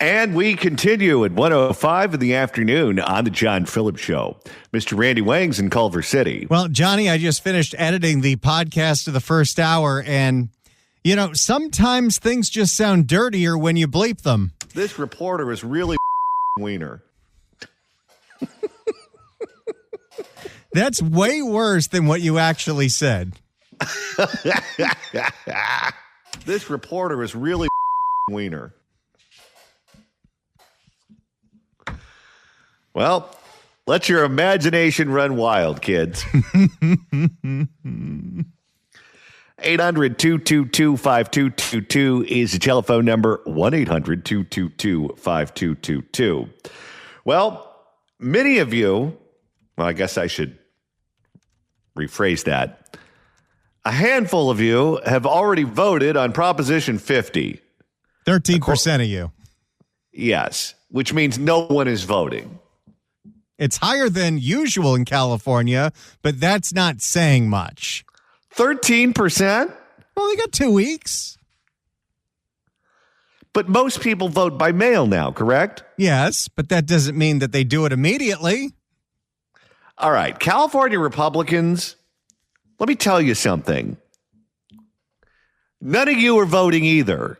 And we continue at 1:05 in the afternoon on the John Phillips Show. Mr. Randy Wang's in Culver City. Well, Johnny, I just finished editing the podcast of the first hour, and, you know, sometimes things just sound dirtier when you bleep them. This reporter is really wiener. That's way worse than what you actually said. This reporter is really wiener. Well, let your imagination run wild, kids. 800-222-5222 is the telephone number, 1-800-222-5222. Well, many of you, well, I guess I should rephrase that. A handful of you have already voted on Proposition 50. 13% of you. Yes, which means no one is voting. It's higher than usual in California, but that's not saying much. 13%? Well, they got 2 weeks. But most people vote by mail now, correct? Yes, but that doesn't mean that they do it immediately. All right, California Republicans, let me tell you something. None of you are voting either.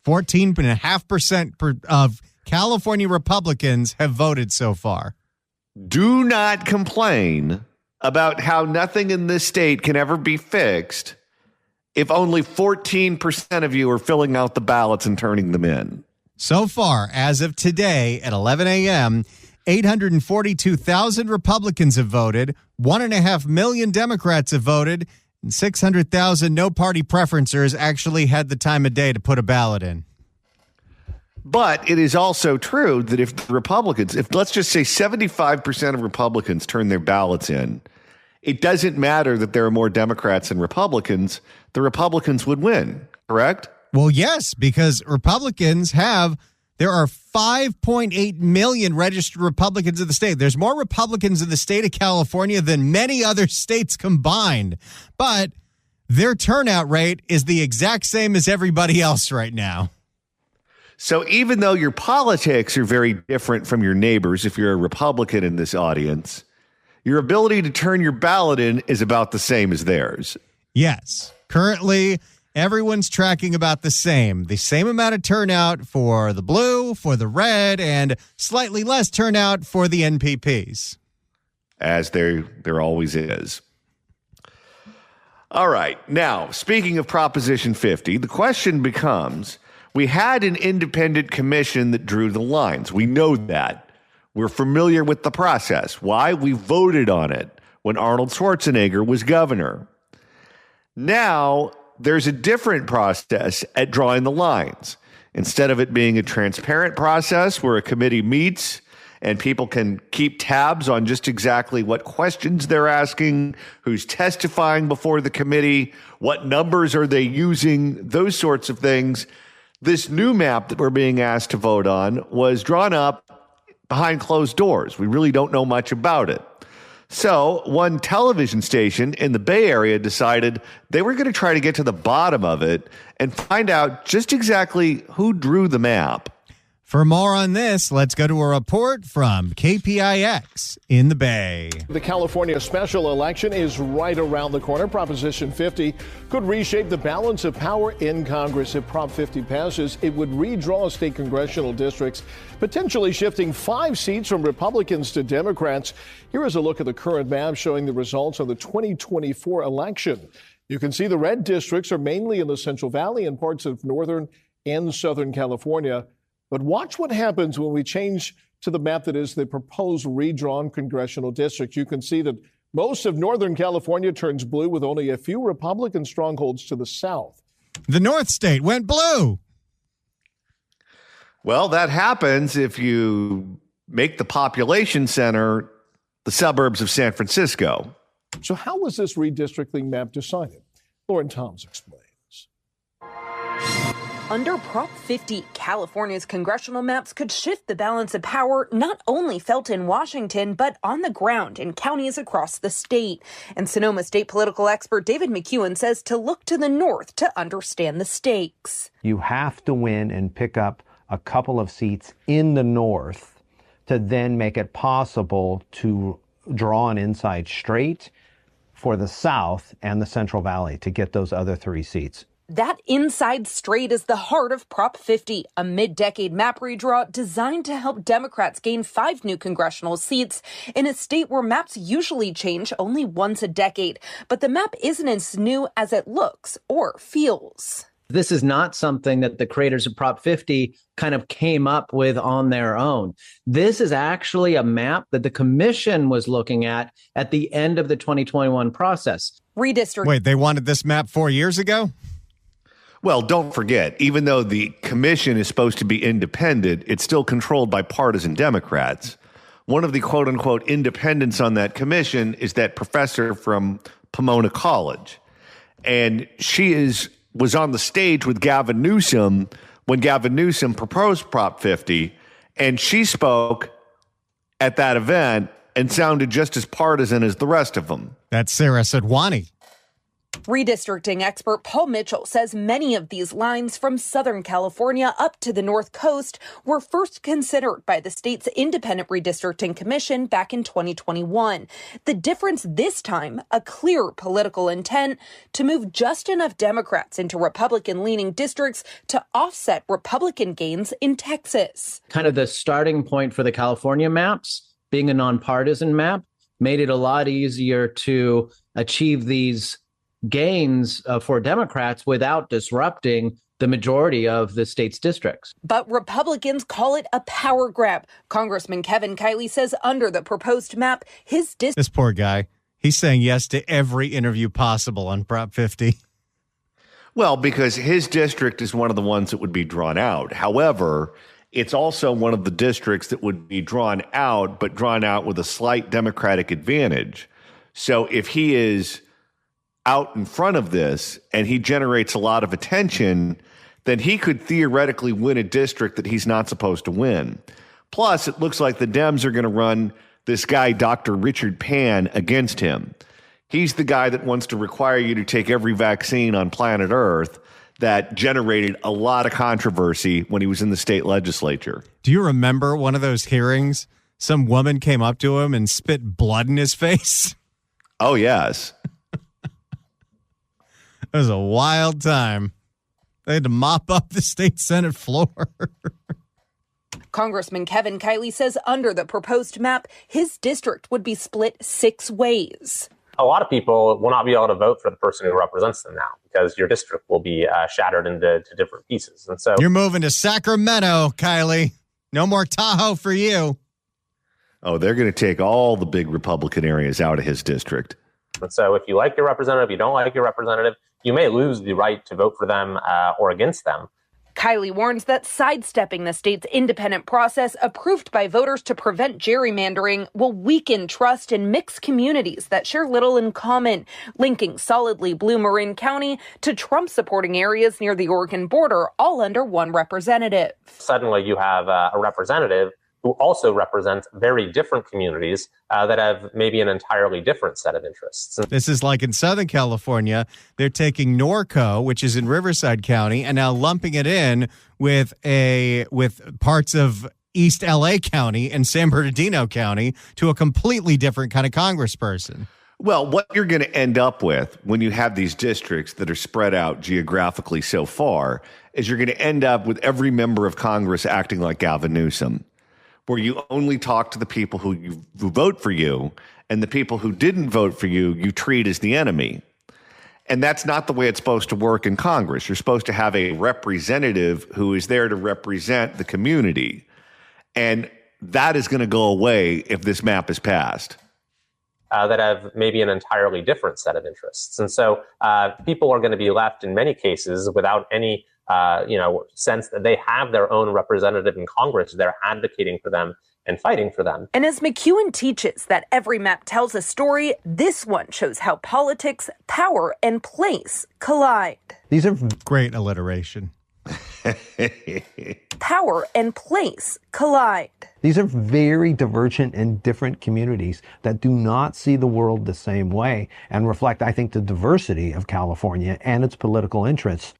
14.5% of California Republicans have voted so far. Do not complain about how nothing in this state can ever be fixed if only 14% of you are filling out the ballots and turning them in. So far, as of today at 11 a.m., 842,000 Republicans have voted, 1.5 million Democrats have voted, and 600,000 no-party preferencers actually had the time of day to put a ballot in. But it is also true that if Republicans, if let's just say 75% of Republicans turn their ballots in, it doesn't matter that there are more Democrats than Republicans. The Republicans would win, correct? Well, yes, because there are 5.8 million registered Republicans in the state. There's more Republicans in the state of California than many other states combined. But their turnout rate is the exact same as everybody else right now. So even though your politics are very different from your neighbors, if you're a Republican in this audience, your ability to turn your ballot in is about the same as theirs. Yes. Currently, everyone's tracking about the same amount of turnout for the blue, for the red, and slightly less turnout for the NPPs. As there always is. All right. Now, speaking of Proposition 50, the question becomes, we had an independent commission that drew the lines. We know that. We're familiar with the process. Why? We voted on it when Arnold Schwarzenegger was governor. Now, there's a different process at drawing the lines. Instead of it being a transparent process where a committee meets and people can keep tabs on just exactly what questions they're asking, who's testifying before the committee, what numbers are they using, those sorts of things. This new map that we're being asked to vote on was drawn up behind closed doors. We really don't know much about it. So one television station in the Bay Area decided they were going to try to get to the bottom of it and find out just exactly who drew the map. For more on this, let's go to a report from KPIX in the Bay. The California special election is right around the corner. Proposition 50 could reshape the balance of power in Congress. If Prop 50 passes, it would redraw state congressional districts, potentially shifting 5 seats from Republicans to Democrats. Here is a look at the current map showing the results of the 2024 election. You can see the red districts are mainly in the Central Valley and parts of Northern and Southern California. But watch what happens when we change to the map that is the proposed redrawn congressional district. You can see that most of Northern California turns blue with only a few Republican strongholds to the south. The North State went blue. Well, that happens if you make the population center the suburbs of San Francisco. So how was this redistricting map decided? Lauren Toms explains. Under Prop 50, California's congressional maps could shift the balance of power not only felt in Washington, but on the ground in counties across the state. And Sonoma state political expert David McEwen says to look to the north to understand the stakes. You have to win and pick up a couple of seats in the north to then make it possible to draw an inside straight for the South and the Central Valley to get those other 3 seats. That inside straight is the heart of Prop 50, a mid-decade map redraw designed to help Democrats gain 5 new congressional seats in a state where maps usually change only once a decade. But the map isn't as new as it looks or feels. This is not something that the creators of Prop 50 kind of came up with on their own. This is actually a map that the commission was looking at the end of the 2021 process. Redistricting. Wait, they wanted this map 4 years ago? Well, don't forget, even though the commission is supposed to be independent, it's still controlled by partisan Democrats. One of the quote unquote independents on that commission is that professor from Pomona College. And she was on the stage with Gavin Newsom when Gavin Newsom proposed Prop 50, and she spoke at that event and sounded just as partisan as the rest of them. That's Sarah Sadwani. Redistricting expert Paul Mitchell says many of these lines from Southern California up to the North Coast were first considered by the state's independent redistricting commission back in 2021. The difference this time, a clear political intent to move just enough Democrats into Republican-leaning districts to offset Republican gains in Texas. Kind of the starting point for the California maps, being a nonpartisan map, made it a lot easier to achieve these gains for Democrats without disrupting the majority of the state's districts. But Republicans call it a power grab. Congressman Kevin Kiley says under the proposed map, his district... This poor guy, he's saying yes to every interview possible on Prop 50. Well, because his district is one of the ones that would be drawn out. However, it's also one of the districts that would be drawn out, but drawn out with a slight Democratic advantage. So if he is out in front of this and he generates a lot of attention, then he could theoretically win a district that he's not supposed to win. Plus, it looks like the Dems are going to run this guy, Dr. Richard Pan, against him. He's the guy that wants to require you to take every vaccine on planet Earth that generated a lot of controversy when he was in the state legislature. Do you remember one of those hearings? Some woman came up to him and spit blood in his face. Oh, yes. It was a wild time. They had to mop up the state Senate floor. Congressman Kevin Kiley says under the proposed map, his district would be split 6 ways. A lot of people will not be able to vote for the person who represents them now because your district will be shattered into different pieces. And so you're moving to Sacramento, Kiley. No more Tahoe for you. Oh, they're going to take all the big Republican areas out of his district. And so if you like your representative, you don't like your representative, you may lose the right to vote for them or against them. Kiley warns that sidestepping the state's independent process approved by voters to prevent gerrymandering will weaken trust in mixed communities that share little in common, linking solidly blue Marin County to Trump-supporting areas near the Oregon border, all under one representative. Suddenly you have a representative who also represents very different communities that have maybe an entirely different set of interests. This is like in Southern California, they're taking Norco, which is in Riverside County, and now lumping it in with parts of East LA County and San Bernardino County to a completely different kind of congressperson. Well, what you're going to end up with when you have these districts that are spread out geographically so far is you're going to end up with every member of Congress acting like Gavin Newsom, where you only talk to the people who vote for you, and the people who didn't vote for you, you treat as the enemy. And that's not the way it's supposed to work in Congress. You're supposed to have a representative who is there to represent the community. And that is going to go away if this map is passed. That have maybe an entirely different set of interests. And so people are going to be left in many cases without any sense that they have their own representative in Congress. They're advocating for them and fighting for them. And as McEwen teaches that every map tells a story, this one shows how politics, power, and place collide. These are great alliteration. Power and place collide. These are very divergent and different communities that do not see the world the same way and reflect, I think, the diversity of California and its political interests.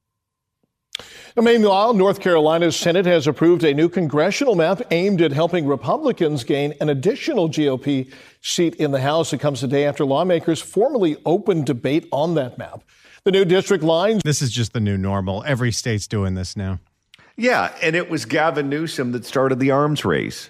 Meanwhile, North Carolina's Senate has approved a new congressional map aimed at helping Republicans gain an additional GOP seat in the House. It comes a day after lawmakers formally opened debate on that map. The new district lines. This is just the new normal. Every state's doing this now. Yeah, and it was Gavin Newsom that started the arms race,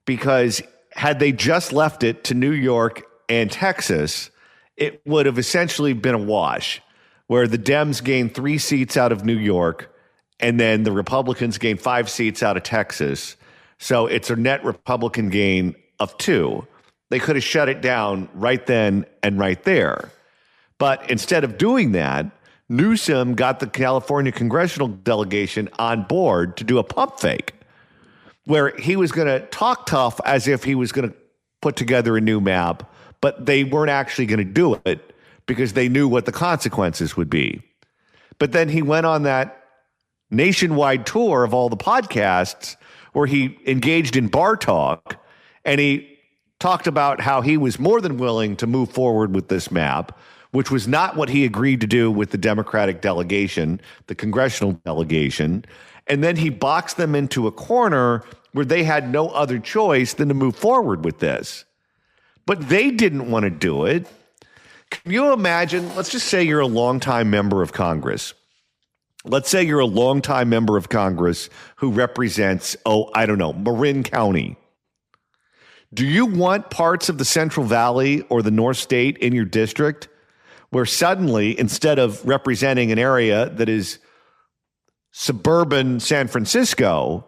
because had they just left it to New York and Texas, it would have essentially been a wash, where the Dems gained 3 seats out of New York, and then the Republicans gained 5 seats out of Texas. So it's a net Republican gain of 2. They could have shut it down right then and right there. But instead of doing that, Newsom got the California congressional delegation on board to do a pump fake, where he was going to talk tough as if he was going to put together a new map, but they weren't actually going to do it because they knew what the consequences would be. But then he went on that nationwide tour of all the podcasts where he engaged in bar talk, and he talked about how he was more than willing to move forward with this map, which was not what he agreed to do with the Democratic delegation, the congressional delegation. And then he boxed them into a corner where they had no other choice than to move forward with this. But they didn't want to do it. Can you imagine? Let's just say you're a longtime member of Congress. Let's say you're a longtime member of Congress who represents, Marin County. Do you want parts of the Central Valley or the North State in your district where suddenly, instead of representing an area that is suburban San Francisco,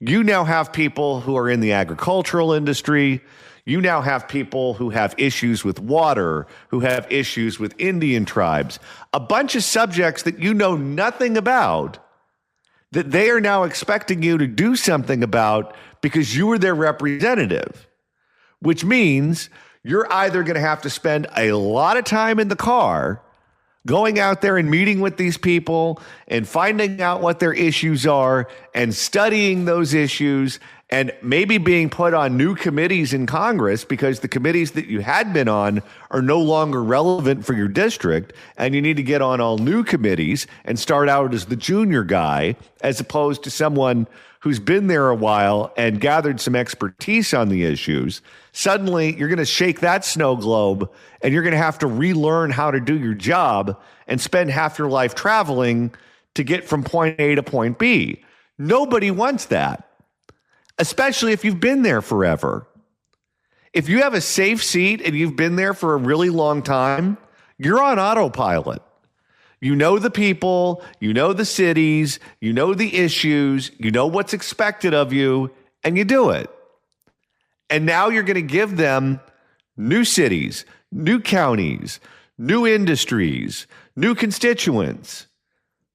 you now have people who are in the agricultural industry? You now have people who have issues with water, who have issues with Indian tribes, a bunch of subjects that you know nothing about, that they are now expecting you to do something about because you were their representative, which means you're either going to have to spend a lot of time in the car going out there and meeting with these people and finding out what their issues are and studying those issues and maybe being put on new committees in Congress because the committees that you had been on are no longer relevant for your district, and you need to get on all new committees and start out as the junior guy as opposed to someone who's been there a while and gathered some expertise on the issues. Suddenly, you're going to shake that snow globe and you're going to have to relearn how to do your job and spend half your life traveling to get from point A to point B. Nobody wants that, especially if you've been there forever. If you have a safe seat and you've been there for a really long time, you're on autopilot. You know the people, you know the cities, you know the issues, you know what's expected of you, and you do it. And now you're going to give them new cities, new counties, new industries, new constituents,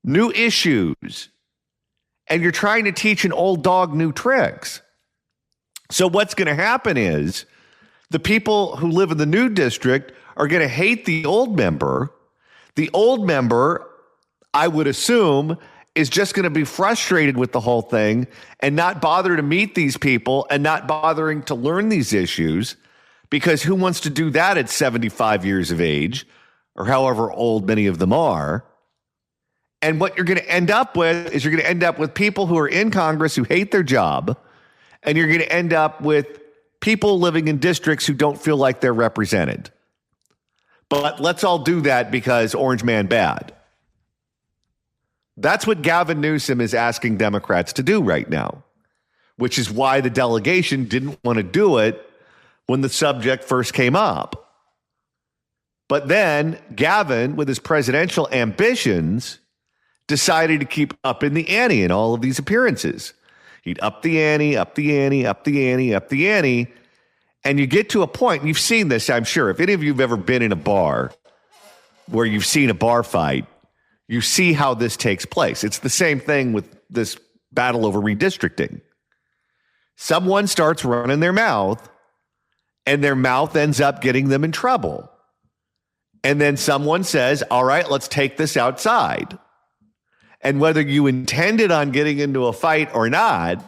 new issues. And you're trying to teach an old dog new tricks. So what's going to happen is the people who live in the new district are going to hate the old member. The old member, I would assume, is just going to be frustrated with the whole thing and not bother to meet these people and not bothering to learn these issues, because who wants to do that at 75 years of age or however old many of them are? And what you're going to end up with is you're going to end up with people who are in Congress who hate their job, and you're going to end up with people living in districts who don't feel like they're represented. But let's all do that because Orange Man bad. That's what Gavin Newsom is asking Democrats to do right now, which is why the delegation didn't want to do it when the subject first came up. But then Gavin, with his presidential ambitions, decided to keep up in the ante in all of these appearances. He'd up the ante, up the ante, up the ante, up the ante. And you get to a point, and you've seen this, I'm sure. If any of you have ever been in a bar where you've seen a bar fight, you see how this takes place. It's the same thing with this battle over redistricting. Someone starts running their mouth, and their mouth ends up getting them in trouble. And then someone says, all right, let's take this outside. And whether you intended on getting into a fight or not,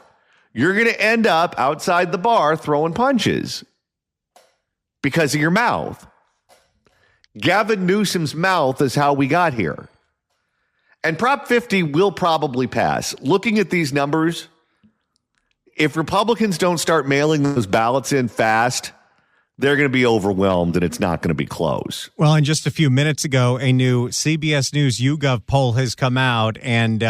you're going to end up outside the bar throwing punches because of your mouth. Gavin Newsom's mouth is how we got here. And Prop 50 will probably pass. Looking at these numbers, if Republicans don't start mailing those ballots in fast, they're going to be overwhelmed and it's not going to be close. Well, and just a few minutes ago, a new CBS News YouGov poll has come out, and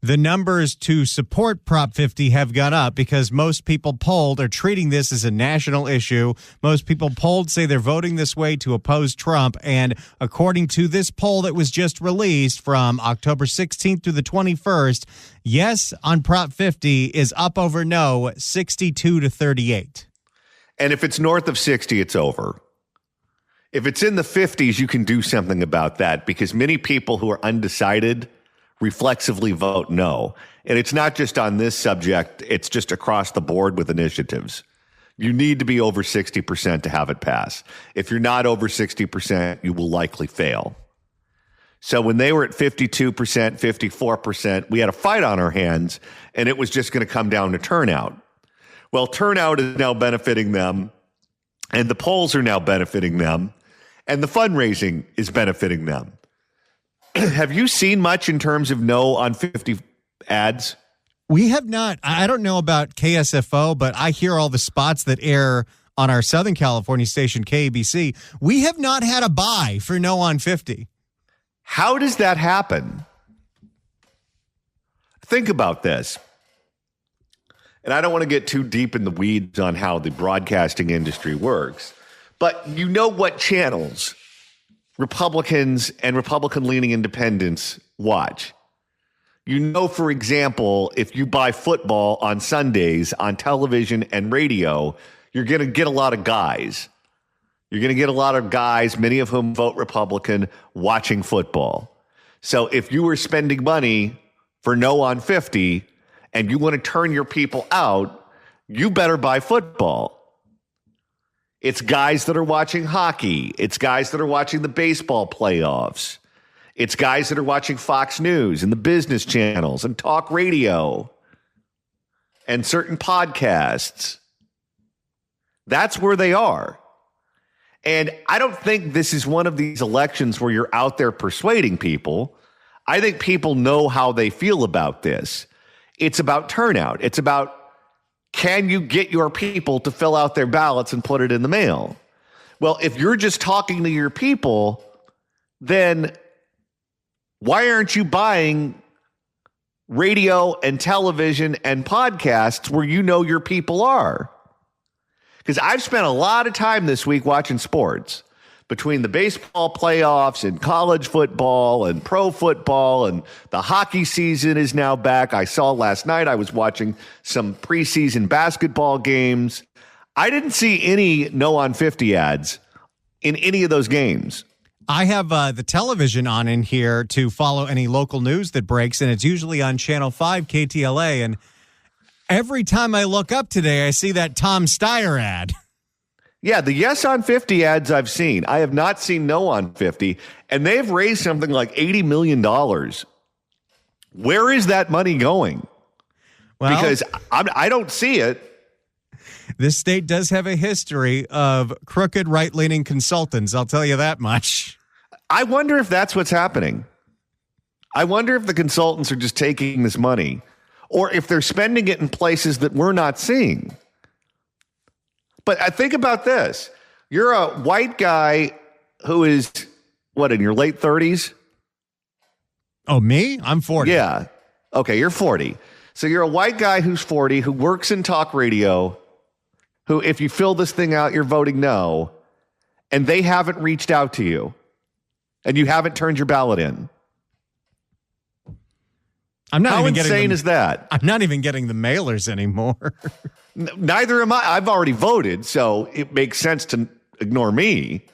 the numbers to support Prop 50 have gone up because most people polled are treating this as a national issue. Most people polled say they're voting this way to oppose Trump. And according to this poll that was just released from October 16th through the 21st, yes on Prop 50 is up over no, 62-38. And if it's north of 60, it's over. If it's in the 50s, you can do something about that because many people who are undecided reflexively vote no. And it's not just on this subject, it's just across the board with initiatives. You need to be over 60% to have it pass. If you're not over 60%, you will likely fail. So when they were at 52%, 54%, we had a fight on our hands, and it was just going to come down to turnout. Well, turnout is now benefiting them, and the polls are now benefiting them, and the fundraising is benefiting them. Have you seen much in terms of no on 50 ads? We have not. I don't know about KSFO, but I hear all the spots that air on our Southern California station, KABC. We have not had a buy for no on 50. How does that happen? Think about this. And I don't want to get too deep in the weeds on how the broadcasting industry works, but you know what channels Republicans and Republican-leaning independents watch. You know, for example, if you buy football on Sundays on television and radio, you're going to get a lot of guys. You're going to get a lot of guys, many of whom vote Republican, watching football. So if you were spending money for no on 50 and you want to turn your people out, you better buy football. It's guys that are watching hockey. It's guys that are watching the baseball playoffs. It's guys that are watching Fox News and the business channels and talk radio and certain podcasts. That's where they are. And I don't think this is one of these elections where you're out there persuading people. I think people know how they feel about this. It's about turnout. It's about, can you get your people to fill out their ballots and put it in the mail? Well, if you're just talking to your people, then why aren't you buying radio and television and podcasts where you know your people are? Because I've spent a lot of time this week watching sports between the baseball playoffs and college football and pro football, and the hockey season is now back. I saw last night, I was watching some preseason basketball games. I didn't see any no on 50 ads in any of those games. I have the television on in here to follow any local news that breaks, and it's usually on Channel 5 KTLA. And every time I look up today, I see that Tom Steyer ad. Yeah, the yes on 50 ads I've seen. I have not seen no on 50, and they've raised something like $80 million. Where is that money going? Well, because I don't see it. This state does have a history of crooked right-leaning consultants, I'll tell you that much. I wonder if that's what's happening. I wonder if the consultants are just taking this money or if they're spending it in places that we're not seeing. But I think about this. You're a white guy who is, what, in your late 30s? Oh, me? I'm 40. Yeah. Okay, you're 40. So you're a white guy who's 40, who works in talk radio, who, if you fill this thing out, you're voting no, and they haven't reached out to you, and you haven't turned your ballot in. I'm not How even insane getting is that? I'm not even getting the mailers anymore. Neither am I. I've already voted, so it makes sense to ignore me.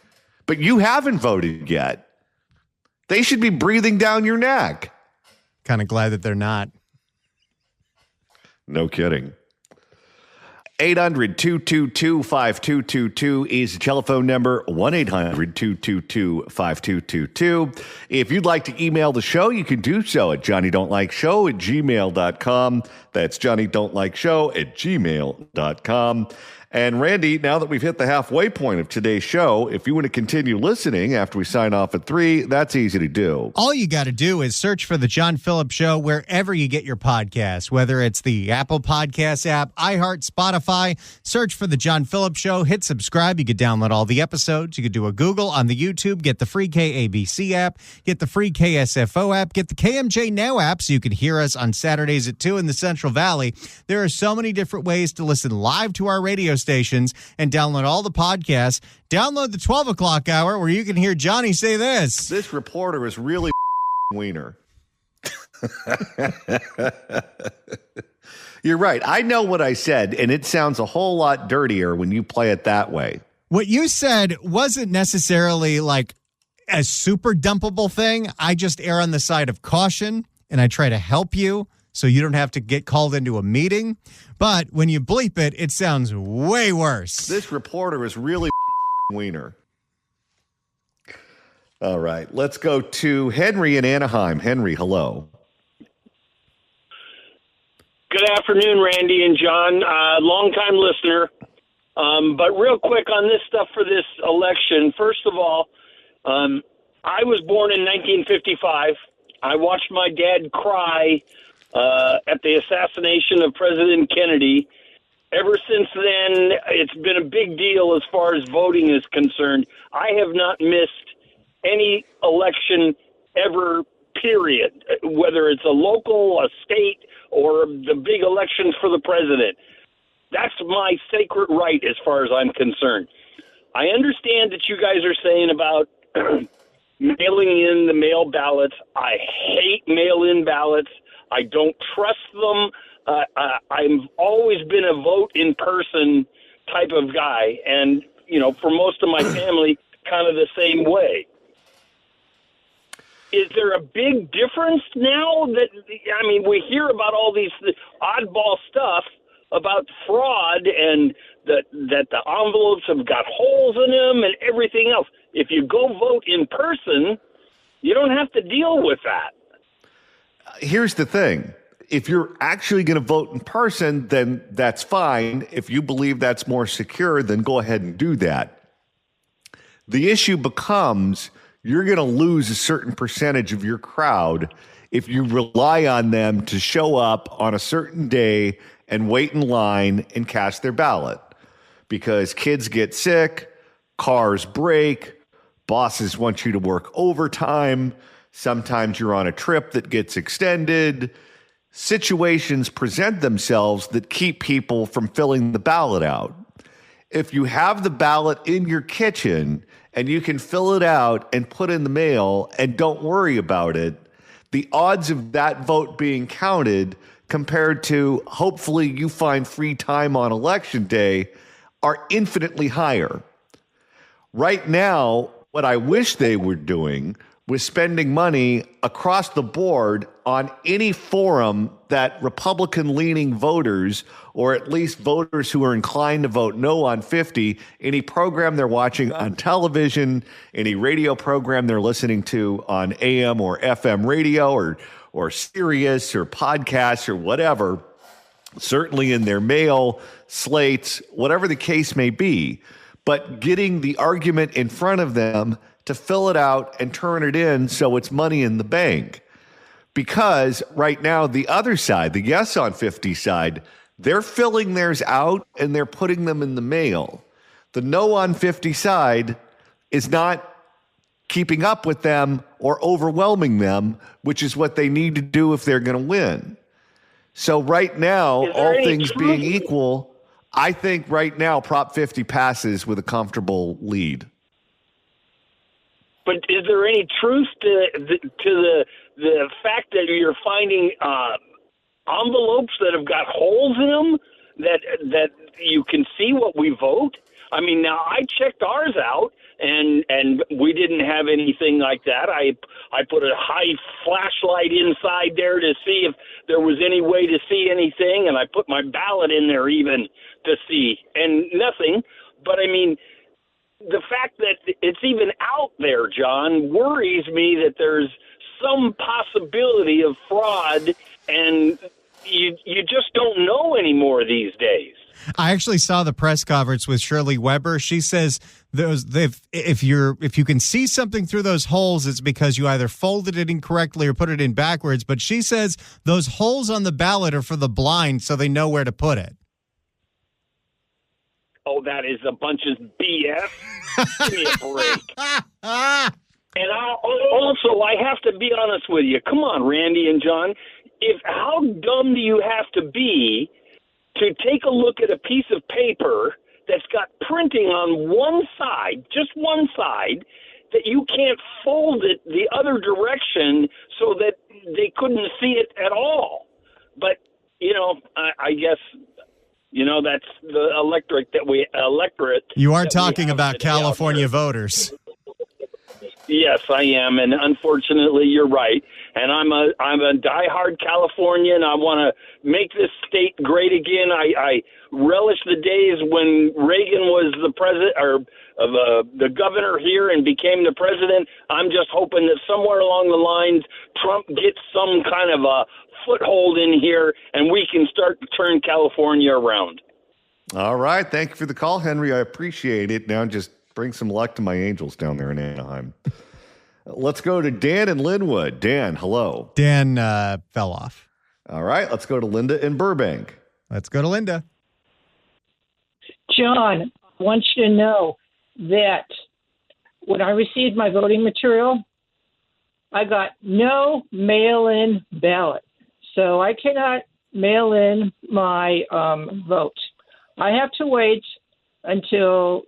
But you haven't voted yet. They should be breathing down your neck. Kind of glad that they're not. No kidding. 800-222-5222 is the telephone number, 1-800-222-5222. If you'd like to email the show, you can do so at johnnydon'tlikeshow@gmail.com. That's johnnydon'tlikeshow@gmail.com. And Randy, now that we've hit the halfway point of today's show, if you want to continue listening after we sign off at 3, that's easy to do. All you got to do is search for The John Phillips Show wherever you get your podcasts, whether it's the Apple Podcast app, iHeart, Spotify. Search for The John Phillips Show. Hit subscribe. You could download all the episodes. You could do a Google on the YouTube. Get the free KABC app. Get the free KSFO app. Get the KMJ Now app so you can hear us on Saturdays at 2 in the Central Valley. There are so many different ways to listen live to our radio stations and download all the podcasts. Download the 12 o'clock hour where you can hear Johnny say this. This reporter is really wiener. You're right. I know what I said, and it sounds a whole lot dirtier when you play it that way. What you said wasn't necessarily like a super dumpable thing. I just err on the side of caution, and I try to help you so you don't have to get called into a meeting. But when you bleep it, it sounds way worse. This reporter is really wiener. All right, let's go to Henry in Anaheim. Henry, hello. Good afternoon, Randy and John. Long-time listener. But real quick on this stuff for this election, first of all, I was born in 1955. I watched my dad cry at the assassination of President Kennedy. Ever since then, it's been a big deal as far as voting is concerned. I have not missed any election ever, period, whether it's a local, a state, or the big elections for the president. That's my sacred right as far as I'm concerned. I understand that you guys are saying about mailing in the mail ballots. I hate mail-in ballots. I don't trust them. I've always been a vote in person type of guy. And, you know, for most of my family, kind of the same way. Is there a big difference now that, I mean, we hear about all these oddball stuff about fraud and that the envelopes have got holes in them and everything else. If you go vote in person, you don't have to deal with that. Here's the thing. If you're actually going to vote in person, then that's fine. If you believe that's more secure, then go ahead and do that. The issue becomes you're going to lose a certain percentage of your crowd if you rely on them to show up on a certain day and wait in line and cast their ballot. Because kids get sick, cars break, bosses want you to work overtime, sometimes you're on a trip that gets extended. Situations present themselves that keep people from filling the ballot out. If you have the ballot in your kitchen and you can fill it out and put in the mail and don't worry about it, the odds of that vote being counted compared to hopefully you find free time on election day are infinitely higher. Right now, what I wish they were doing was spending money across the board on any forum that Republican-leaning voters, or at least voters who are inclined to vote no on 50, any program they're watching on television, any radio program they're listening to on AM or FM radio or Sirius or podcasts or whatever, certainly in their mail, slates, whatever the case may be, but getting the argument in front of them to fill it out and turn it in so it's money in the bank. Because right now, the other side, the yes on 50 side, they're filling theirs out and they're putting them in the mail. The no on 50 side is not keeping up with them or overwhelming them, which is what they need to do if they're going to win. So right now, all things being equal, I think right now Prop 50 passes with a comfortable lead. But is there any truth to the fact that you're finding envelopes that have got holes in them that you can see what we vote? I mean, now I checked ours out, and we didn't have anything like that. I put a high flashlight inside there to see if there was any way to see anything, and I put my ballot in there even to see, and nothing. But I mean, the fact that it's even out there, John, worries me that there's some possibility of fraud, and you just don't know anymore these days. I actually saw the press conference with Shirley Weber. She says if you can see something through those holes, it's because you either folded it incorrectly or put it in backwards. But she says those holes on the ballot are for the blind, so they know where to put it. Oh, that is a bunch of BS. Give me a break. And I have to be honest with you. Come on, Randy and John. How dumb do you have to be to take a look at a piece of paper that's got printing on one side, just one side, that you can't fold it the other direction so that they couldn't see it at all? But, I guess, that's the electorate. You are talking about California voters. Yes, I am, and unfortunately, you're right. And I'm a diehard Californian. I want to make this state great again. I relish the days when Reagan was the president or the governor here and became the president. I'm just hoping that somewhere along the lines, Trump gets some kind of a foothold in here, and we can start to turn California around. All right. Thank you for the call, Henry. I appreciate it. Now just bring some luck to my Angels down there in Anaheim. Let's go to Dan in Linwood. Dan, hello. Dan fell off. All right. Let's go to Linda in Burbank. Let's go to Linda. John, I want you to know that when I received my voting material, I got no mail-in ballot. So I cannot mail in my vote. I have to wait until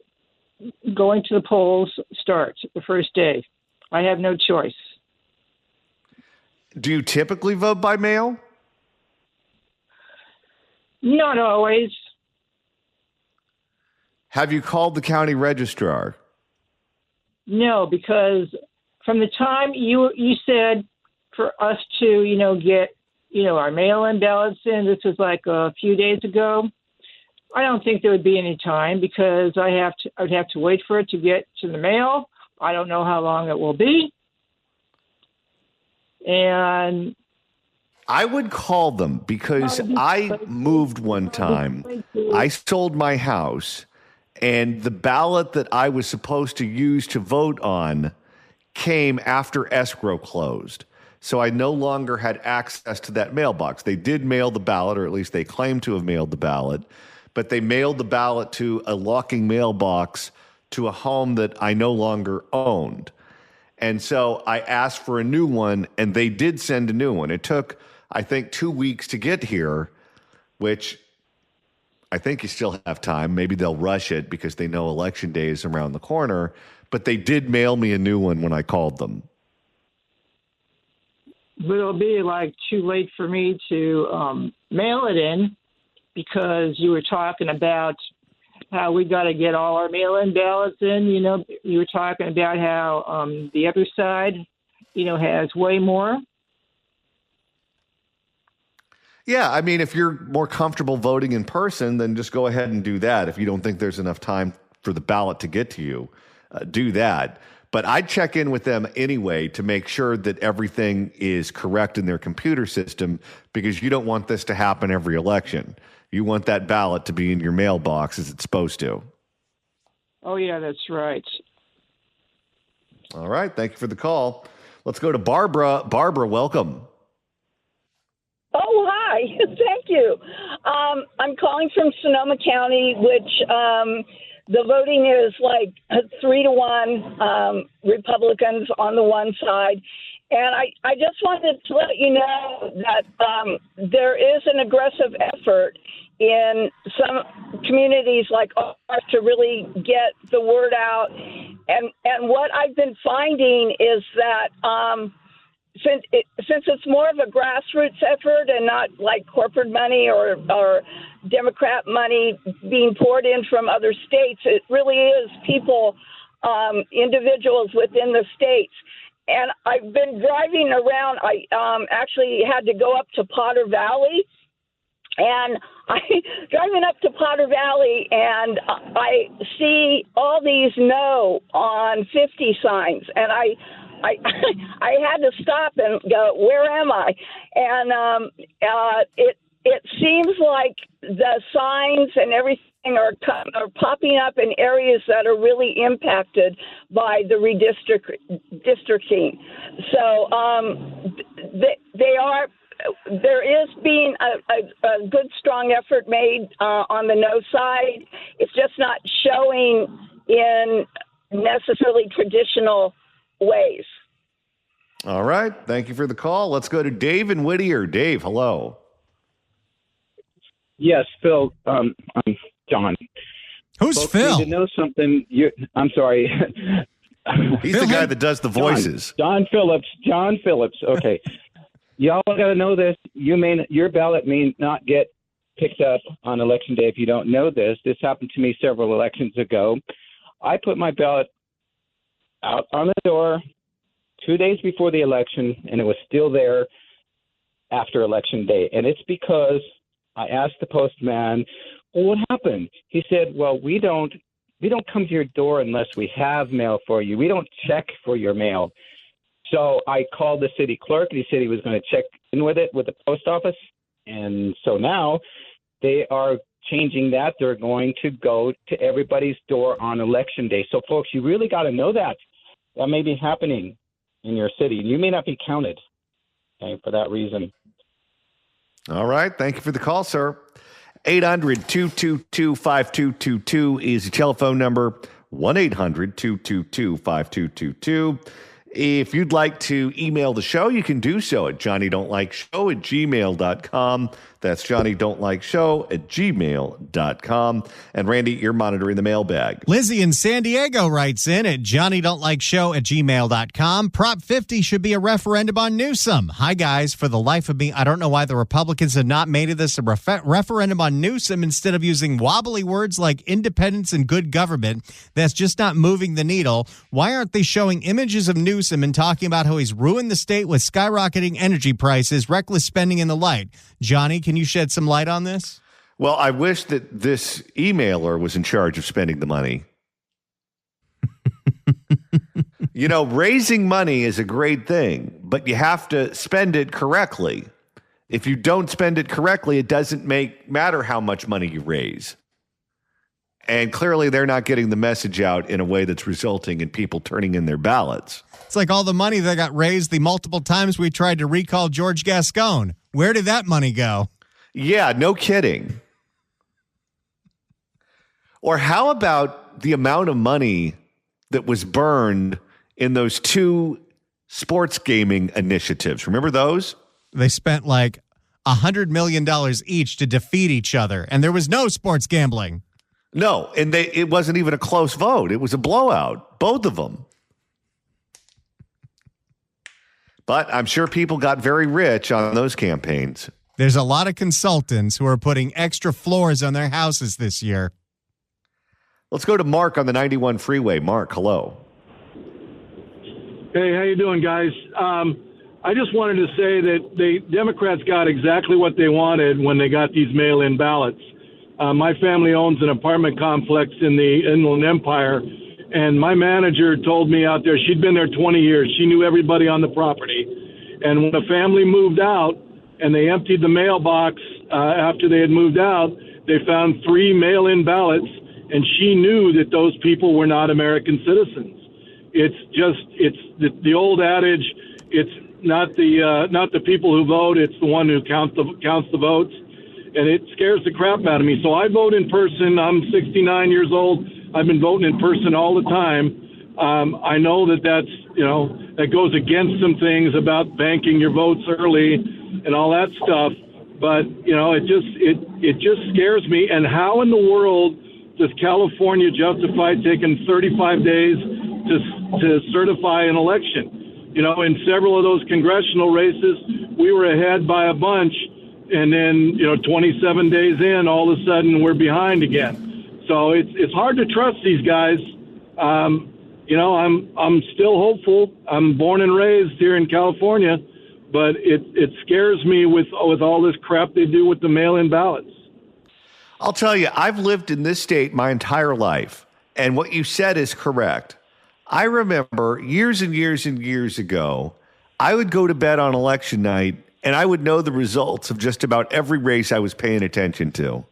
going to the polls starts the first day. I have no choice. Do you typically vote by mail? Not always. Have you called the county registrar? No, because from the time you said for us to, get, our mail-in ballots in, this was like a few days ago, I don't think there would be any time because I'd have to wait for it to get to the mail. I don't know how long it will be. And I would call them because I moved one time. I sold my house, and the ballot that I was supposed to use to vote on came after escrow closed. So I no longer had access to that mailbox. They did mail the ballot, or at least they claimed to have mailed the ballot, but they mailed the ballot to a locking mailbox to a home that I no longer owned. And so I asked for a new one, and they did send a new one. It took, I think, 2 weeks to get here, which I think you still have time. Maybe they'll rush it because they know Election Day is around the corner. But they did mail me a new one when I called them. But it'll be too late for me to mail it in because you were talking about how we got to get all our mail-in ballots in. You were talking about how the other side, has way more. Yeah, I mean, if you're more comfortable voting in person, then just go ahead and do that. If you don't think there's enough time for the ballot to get to you, do that. But I'd check in with them anyway to make sure that everything is correct in their computer system because you don't want this to happen every election. You want that ballot to be in your mailbox as it's supposed to. Oh, yeah, that's right. All right. Thank you for the call. Let's go to Barbara. Barbara, welcome. Oh, hi. Thank you. I'm calling from Sonoma County, which the voting is 3-1 Republicans on the one side. And I just wanted to let you know that there is an aggressive effort in some communities like ours to really get the word out. And what I've been finding is that since it's more of a grassroots effort and not like corporate money or Democrat money being poured in from other states, it really is people, individuals within the states. And I've been driving around. I actually had to go up to Potter Valley. And driving up to Potter Valley, and I see all these no on 50 signs, and I had to stop and go, where am I? And it seems like the signs and everything are popping up in areas that are really impacted by the redistricting. So they are. There is being a good, strong effort made on the no side. It's just not showing in necessarily traditional ways. All right. Thank you for the call. Let's go to Dave in Whittier. Dave, hello. Yes, Phil. I'm John. Who's Folks Phil? need to know something. I'm sorry. He's the guy that does the voices. John Phillips. John Phillips. Okay. Y'all got to know this. Your ballot may not get picked up on Election Day if you don't know this. This happened to me several elections ago. I put my ballot out on the door 2 days before the election, and it was still there after Election Day. And it's because I asked the postman, well, what happened? He said, well, we don't come to your door unless we have mail for you. We don't check for your mail. So I called the city clerk, and he said he was going to check in with it with the post office. And so now they are changing that. They're going to go to everybody's door on Election Day. So, folks, you really got to know that. That may be happening in your city. You may not be counted, okay, for that reason. All right. Thank you for the call, sir. 800-222-5222 is the telephone number. 1-800-222-5222. If you'd like to email the show, you can do so at johnnydon'tlikeshow@gmail.com. That's johnnydon'tlikeshow@gmail.com. And Randy, you're monitoring the mailbag. Lizzie in San Diego writes in at johnnydon'tlikeshow@gmail.com. Prop 50 should be a referendum on Newsom. Hi, guys. For the life of me, I don't know why the Republicans have not made this a referendum on Newsom instead of using wobbly words like independence and good government. That's just not moving the needle. Why aren't they showing images of Newsom and talking about how he's ruined the state with skyrocketing energy prices, reckless spending, and the like? Johnny, can you shed some light on this? Well, I wish that this emailer was in charge of spending the money. You know, raising money is a great thing, but you have to spend it correctly. If you don't spend it correctly, it doesn't matter how much money you raise. And clearly they're not getting the message out in a way that's resulting in people turning in their ballots. It's like all the money that got raised the multiple times we tried to recall George Gascon. Where did that money go? Yeah, no kidding. Or how about the amount of money that was burned in those two sports gaming initiatives? Remember those? They spent like $100 million each to defeat each other, and there was no sports gambling. No, and it wasn't even a close vote. It was a blowout, both of them. But I'm sure people got very rich on those campaigns. There's a lot of consultants who are putting extra floors on their houses this year. Let's go to Mark on the 91 freeway. Mark, hello. Hey, how you doing, guys? I just wanted to say that the Democrats got exactly what they wanted when they got these mail-in ballots. My family owns an apartment complex in the Inland Empire, and my manager told me out there, she'd been there 20 years. She knew everybody on the property. And when the family moved out and they emptied the mailbox after they had moved out, they found 3 mail-in ballots, and she knew that those people were not American citizens. It's the old adage, it's not the people who vote, it's the one who counts the votes. And it scares the crap out of me. So I vote in person. I'm 69 years old. I've been voting in person all the time. I know that that goes against some things about banking your votes early and all that stuff. But, it just scares me. And how in the world does California justify taking 35 days to certify an election? in several of those congressional races, we were ahead by a bunch. And then, 27 days in, all of a sudden we're behind again. So it's hard to trust these guys. I'm still hopeful. I'm born and raised here in California, but it scares me with all this crap they do with the mail-in ballots. I'll tell you, I've lived in this state my entire life, and what you said is correct. I remember years and years and years ago, I would go to bed on election night and I would know the results of just about every race I was paying attention to.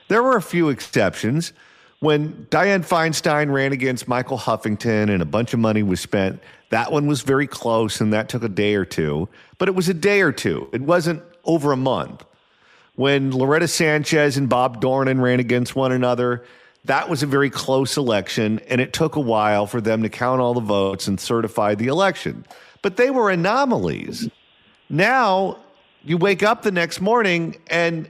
There were a few exceptions. When Dianne Feinstein ran against Michael Huffington and a bunch of money was spent, that one was very close and that took a day or two. But it was a day or two. It wasn't over a month. When Loretta Sanchez and Bob Dornan ran against one another, that was a very close election, and it took a while for them to count all the votes and certify the election. But they were anomalies. Now, you wake up the next morning and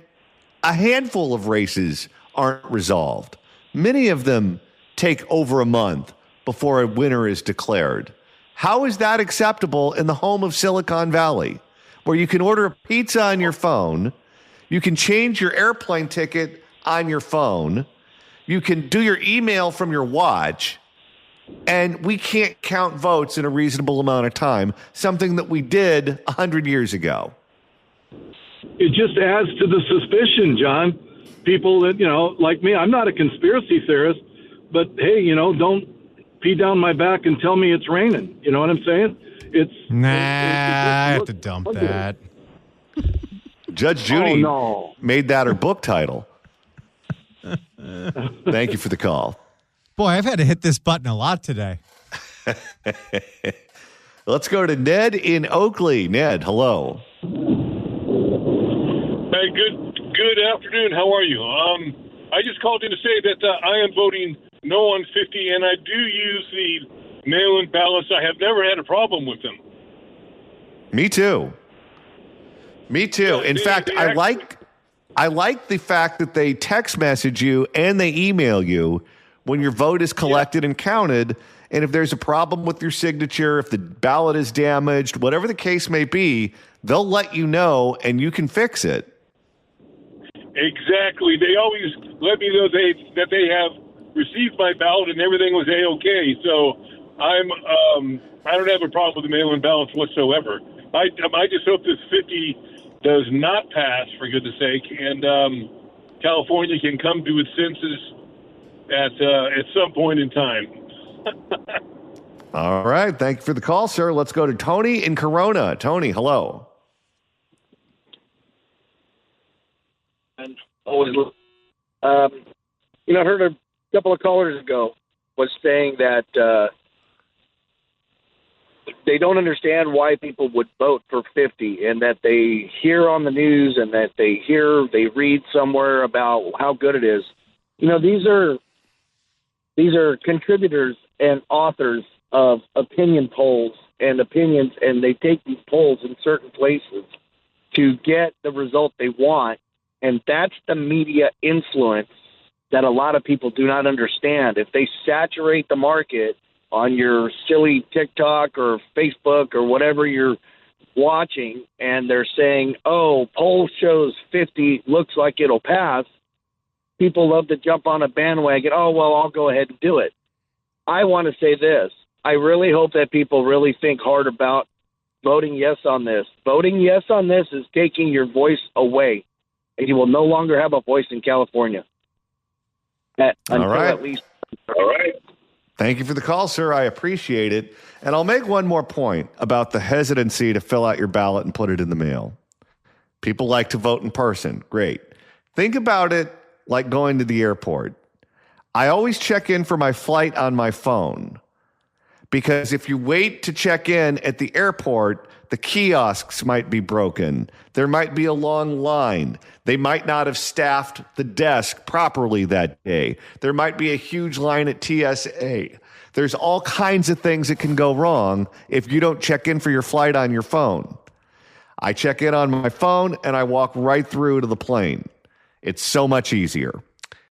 a handful of races aren't resolved. Many of them take over a month before a winner is declared. How is that acceptable in the home of Silicon Valley, where you can order a pizza on your phone, you can change your airplane ticket on your phone, you can do your email from your watch, and we can't count votes in a reasonable amount of time, something that we did 100 years ago? It just adds to the suspicion, John. People that, like me, I'm not a conspiracy theorist, but hey, don't pee down my back and tell me it's raining. You know what I'm saying? I have to dump that. Judge Judy no. made that her book title. Thank you for the call. Boy, I've had to hit this button a lot today. Let's go to Ned in Oakley. Ned, hello. Hey, good afternoon. How are you? I just called in to say that I am voting no on 50, and I do use the mail-in ballots. I have never had a problem with them. Me too. In fact, I like the fact that they text message you and they email you when your vote is collected and counted. And if there's a problem with your signature, if the ballot is damaged, whatever the case may be, they'll let you know and you can fix it. Exactly. They always let me know that they have received my ballot and everything was A-okay. So I don't have a problem with the mail-in ballots whatsoever. I just hope this 50 does not pass, for goodness sake, and California can come to its senses at some point in time. All right. Thank you for the call, sir. Let's go to Tony in Corona. Tony, hello. And always, I heard a couple of callers ago was saying that they don't understand why people would vote for 50, and that they hear on the news and that they read somewhere about how good it is. These are contributors and authors of opinion polls and opinions, and they take these polls in certain places to get the result they want. And that's the media influence that a lot of people do not understand. If they saturate the market on your silly TikTok or Facebook or whatever you're watching, and they're saying, oh, poll shows 50, looks like it'll pass, people love to jump on a bandwagon. Oh, well, I'll go ahead and do it. I want to say this. I really hope that people really think hard about voting yes on this. Voting yes on this is taking your voice away, and you will no longer have a voice in California. Until at least. All right. Thank you for the call, sir. I appreciate it. And I'll make one more point about the hesitancy to fill out your ballot and put it in the mail. People like to vote in person. Great. Think about it like going to the airport. I always check in for my flight on my phone, because if you wait to check in at the airport, the kiosks might be broken. There might be a long line. They might not have staffed the desk properly that day. There might be a huge line at TSA. There's all kinds of things that can go wrong if you don't check in for your flight on your phone. I check in on my phone and I walk right through to the plane. It's so much easier.